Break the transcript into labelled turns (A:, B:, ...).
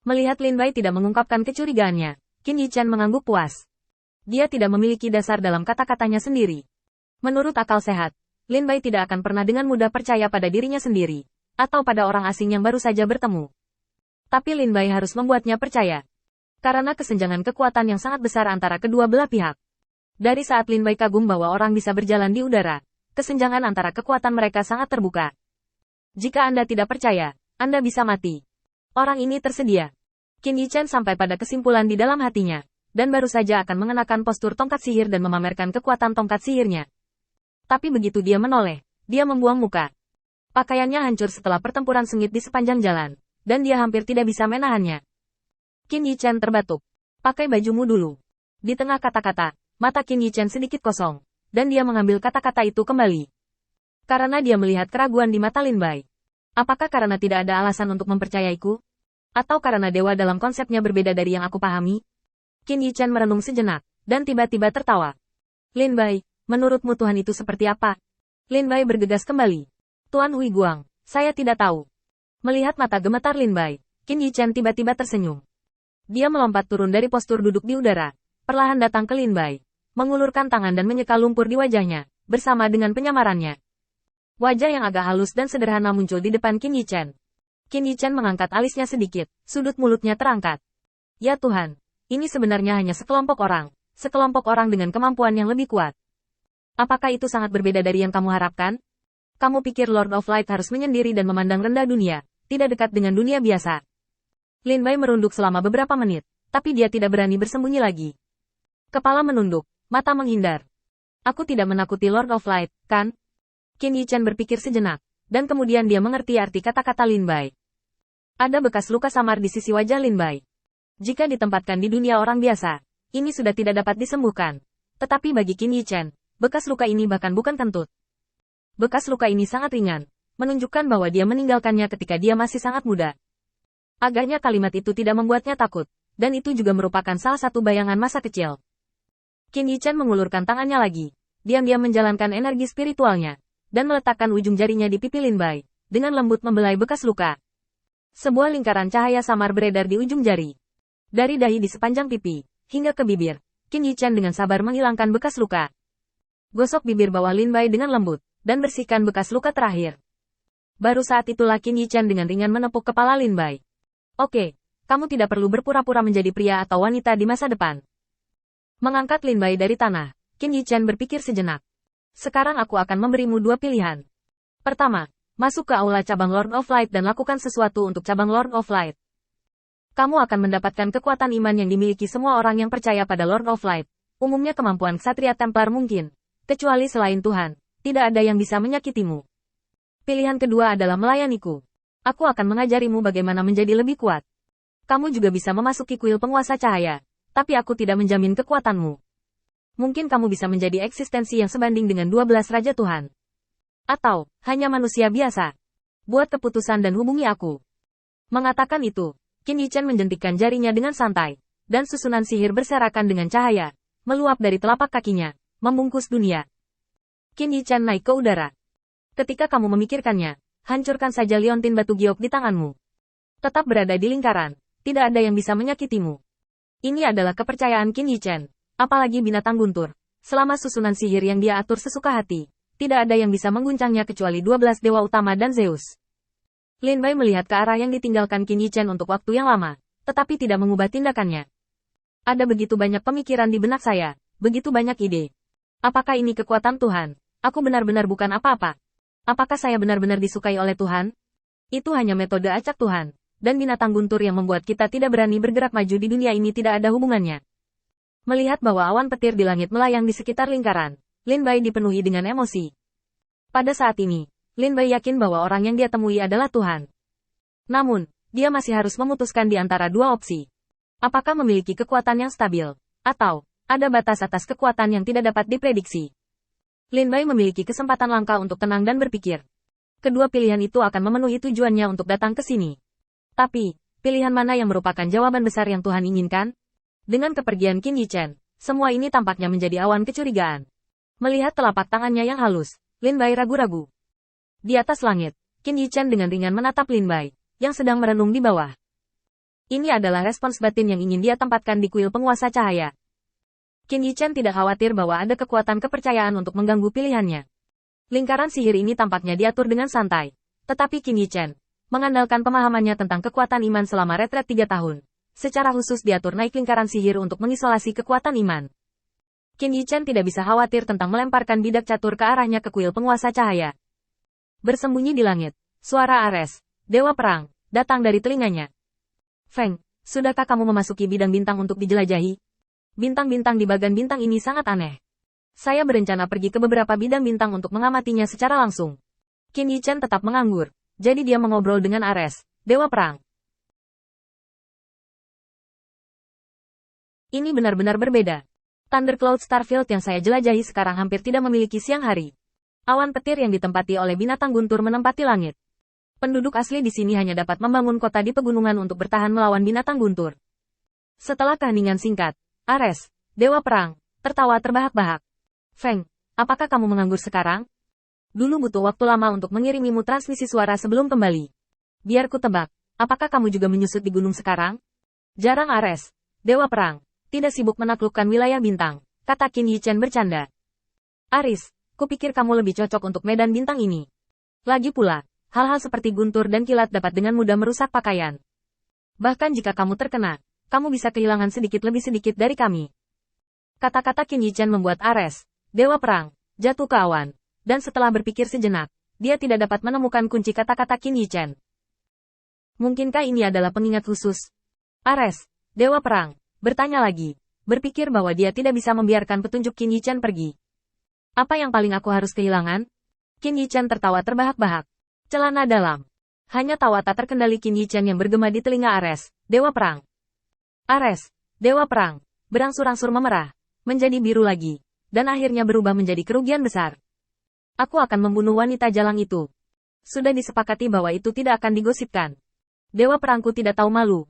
A: Melihat Lin Bai tidak mengungkapkan kecurigaannya, Qin Yichen mengangguk puas. Dia tidak memiliki dasar dalam kata-katanya sendiri. Menurut akal sehat, Lin Bai tidak akan pernah dengan mudah percaya pada dirinya sendiri, atau pada orang asing yang baru saja bertemu. Tapi Lin Bai harus membuatnya percaya. Karena kesenjangan kekuatan yang sangat besar antara kedua belah pihak. Dari saat Lin Bai kagum bahwa orang bisa berjalan di udara, kesenjangan antara kekuatan mereka sangat terbuka. Jika Anda tidak percaya, Anda bisa mati. Orang ini tersedia. Qin Yichen sampai pada kesimpulan di dalam hatinya, dan baru saja akan mengenakan postur tongkat sihir dan memamerkan kekuatan tongkat sihirnya. Tapi begitu dia menoleh, dia membuang muka. Pakaiannya hancur setelah pertempuran sengit di sepanjang jalan, dan dia hampir tidak bisa menahannya. Qin Yichen terbatuk. Pakai bajumu dulu. Di tengah kata-kata, mata Qin Yichen sedikit kosong, dan dia mengambil kata-kata itu kembali. Karena dia melihat keraguan di mata Lin Bai. Apakah karena tidak ada alasan untuk mempercayaiku? Atau karena dewa dalam konsepnya berbeda dari yang aku pahami? Qin Yichen merenung sejenak, dan tiba-tiba tertawa. Lin Bai, menurutmu Tuhan itu seperti apa? Lin Bai bergegas kembali. Tuan Hui Guang, saya tidak tahu. Melihat mata gemetar Lin Bai, Qin Yichen tiba-tiba tersenyum. Dia melompat turun dari postur duduk di udara, perlahan datang ke Lin Bai, mengulurkan tangan dan menyeka lumpur di wajahnya, bersama dengan penyamarannya. Wajah yang agak halus dan sederhana muncul di depan Qin Yichen. Qin Yichen mengangkat alisnya sedikit, sudut mulutnya terangkat. Ya Tuhan, ini sebenarnya hanya sekelompok orang dengan kemampuan yang lebih kuat. Apakah itu sangat berbeda dari yang kamu harapkan? Kamu pikir Lord of Light harus menyendiri dan memandang rendah dunia, tidak dekat dengan dunia biasa. Lin Bai merunduk selama beberapa menit, tapi dia tidak berani bersembunyi lagi. Kepala menunduk, mata menghindar. Aku tidak menakuti Lord of Light, kan? Qin Yichen berpikir sejenak, dan kemudian dia mengerti arti kata-kata Lin Bai. Ada bekas luka samar di sisi wajah Lin Bai. Jika ditempatkan di dunia orang biasa, ini sudah tidak dapat disembuhkan. Tetapi bagi Qin Yichen, bekas luka ini bahkan bukan kentut. Bekas luka ini sangat ringan, menunjukkan bahwa dia meninggalkannya ketika dia masih sangat muda. Agaknya kalimat itu tidak membuatnya takut, dan itu juga merupakan salah satu bayangan masa kecil. Qin Yichen mengulurkan tangannya lagi, diam-diam menjalankan energi spiritualnya, dan meletakkan ujung jarinya di pipi Lin Bai, dengan lembut membelai bekas luka. Sebuah lingkaran cahaya samar beredar di ujung jari. Dari dahi di sepanjang pipi, hingga ke bibir, Qin Yichen dengan sabar menghilangkan bekas luka. Gosok bibir bawah Lin Bai dengan lembut, dan bersihkan bekas luka terakhir. Baru saat itulah Qin Yichen dengan ringan menepuk kepala Lin Bai. Oke, kamu tidak perlu berpura-pura menjadi pria atau wanita di masa depan. Mengangkat Lin Bai dari tanah, Qin Yichen berpikir sejenak. Sekarang aku akan memberimu dua pilihan. Pertama, masuk ke aula cabang Lord of Light dan lakukan sesuatu untuk cabang Lord of Light. Kamu akan mendapatkan kekuatan iman yang dimiliki semua orang yang percaya pada Lord of Light. Umumnya kemampuan Ksatria Templar mungkin. Kecuali selain Tuhan, tidak ada yang bisa menyakitimu. Pilihan kedua adalah melayaniku. Aku akan mengajarimu bagaimana menjadi lebih kuat. Kamu juga bisa memasuki kuil penguasa cahaya, tapi aku tidak menjamin kekuatanmu. Mungkin kamu bisa menjadi eksistensi yang sebanding dengan 12 Raja Tuhan. Atau, hanya manusia biasa. Buat keputusan dan hubungi aku. Mengatakan itu, Qin Yichen menjentikkan jarinya dengan santai, dan susunan sihir berserakan dengan cahaya, meluap dari telapak kakinya, membungkus dunia. Qin Yichen naik ke udara. Ketika kamu memikirkannya, hancurkan saja liontin batu giok di tanganmu. Tetap berada di lingkaran, tidak ada yang bisa menyakitimu. Ini adalah kepercayaan Qin Yichen. Apalagi binatang guntur. Selama susunan sihir yang dia atur sesuka hati, tidak ada yang bisa mengguncangnya kecuali 12 dewa utama dan Zeus. Lin Bai melihat ke arah yang ditinggalkan Qin Yichen untuk waktu yang lama, tetapi tidak mengubah tindakannya. Ada begitu banyak pemikiran di benak saya, begitu banyak ide. Apakah ini kekuatan Tuhan? Aku benar-benar bukan apa-apa. Apakah saya benar-benar disukai oleh Tuhan? Itu hanya metode acak Tuhan, dan binatang guntur yang membuat kita tidak berani bergerak maju di dunia ini tidak ada hubungannya. Melihat bahwa awan petir di langit melayang di sekitar lingkaran, Lin Bai dipenuhi dengan emosi. Pada saat ini, Lin Bai yakin bahwa orang yang dia temui adalah Tuhan. Namun, dia masih harus memutuskan di antara dua opsi. Apakah memiliki kekuatan yang stabil, atau ada batas atas kekuatan yang tidak dapat diprediksi. Lin Bai memiliki kesempatan langka untuk tenang dan berpikir. Kedua pilihan itu akan memenuhi tujuannya untuk datang ke sini. Tapi, pilihan mana yang merupakan jawaban besar yang Tuhan inginkan? Dengan kepergian Qin Yichen, semua ini tampaknya menjadi awan kecurigaan. Melihat telapak tangannya yang halus, Lin Bai ragu-ragu. Di atas langit, Qin Yichen dengan ringan menatap Lin Bai, yang sedang merenung di bawah. Ini adalah respons batin yang ingin dia tempatkan di kuil penguasa cahaya. Qin Yichen tidak khawatir bahwa ada kekuatan kepercayaan untuk mengganggu pilihannya. Lingkaran sihir ini tampaknya diatur dengan santai. Tetapi Qin Yichen, mengandalkan pemahamannya tentang kekuatan iman selama retret 3 tahun, secara khusus diatur naik lingkaran sihir untuk mengisolasi kekuatan iman. Qin Yichen tidak bisa khawatir tentang melemparkan bidak catur ke arahnya ke kuil penguasa cahaya. Bersembunyi di langit, suara Ares, Dewa Perang, datang dari telinganya. Feng, sudahkah kamu memasuki bidang bintang untuk dijelajahi? Bintang-bintang di bagan bintang ini sangat aneh. Saya berencana pergi ke beberapa bidang bintang untuk mengamatinya secara langsung. Qin Yichen tetap menganggur, jadi dia mengobrol dengan Ares, Dewa Perang. Ini benar-benar berbeda. Thundercloud Starfield yang saya jelajahi sekarang hampir tidak memiliki siang hari. Awan petir yang ditempati oleh binatang guntur menempati langit. Penduduk asli di sini hanya dapat membangun kota di pegunungan untuk bertahan melawan binatang guntur. Setelah keheningan singkat, Ares, Dewa Perang, tertawa terbahak-bahak. Feng, apakah kamu menganggur sekarang? Dulu butuh waktu lama untuk mengirimimu transmisi suara sebelum kembali. Biar ku tebak, apakah kamu juga menyusut di gunung sekarang? Jarang Ares, Dewa Perang, tidak sibuk menaklukkan wilayah bintang, kata Qin Yichen bercanda. Aris, kupikir kamu lebih cocok untuk medan bintang ini. Lagi pula, hal-hal seperti guntur dan kilat dapat dengan mudah merusak pakaian. Bahkan jika kamu terkena, kamu bisa kehilangan sedikit lebih sedikit dari kami. Kata-kata Qin Yichen membuat Ares, Dewa Perang, jatuh ke awan. Dan setelah berpikir sejenak, dia tidak dapat menemukan kunci kata-kata Qin Yichen. Mungkinkah ini adalah pengingat khusus? Ares, Dewa Perang, bertanya lagi, berpikir bahwa dia tidak bisa membiarkan petunjuk Qin Yichen pergi. Apa yang paling aku harus kehilangan? Qin Yichen tertawa terbahak-bahak. Celana dalam. Hanya tawa tak terkendali Qin Yichen yang bergema di telinga Ares, Dewa Perang. Ares, Dewa Perang, berangsur-angsur memerah, menjadi biru lagi, dan akhirnya berubah menjadi kerugian besar. Aku akan membunuh wanita jalang itu. Sudah disepakati bahwa itu tidak akan digosipkan. Dewa Perangku tidak tahu malu,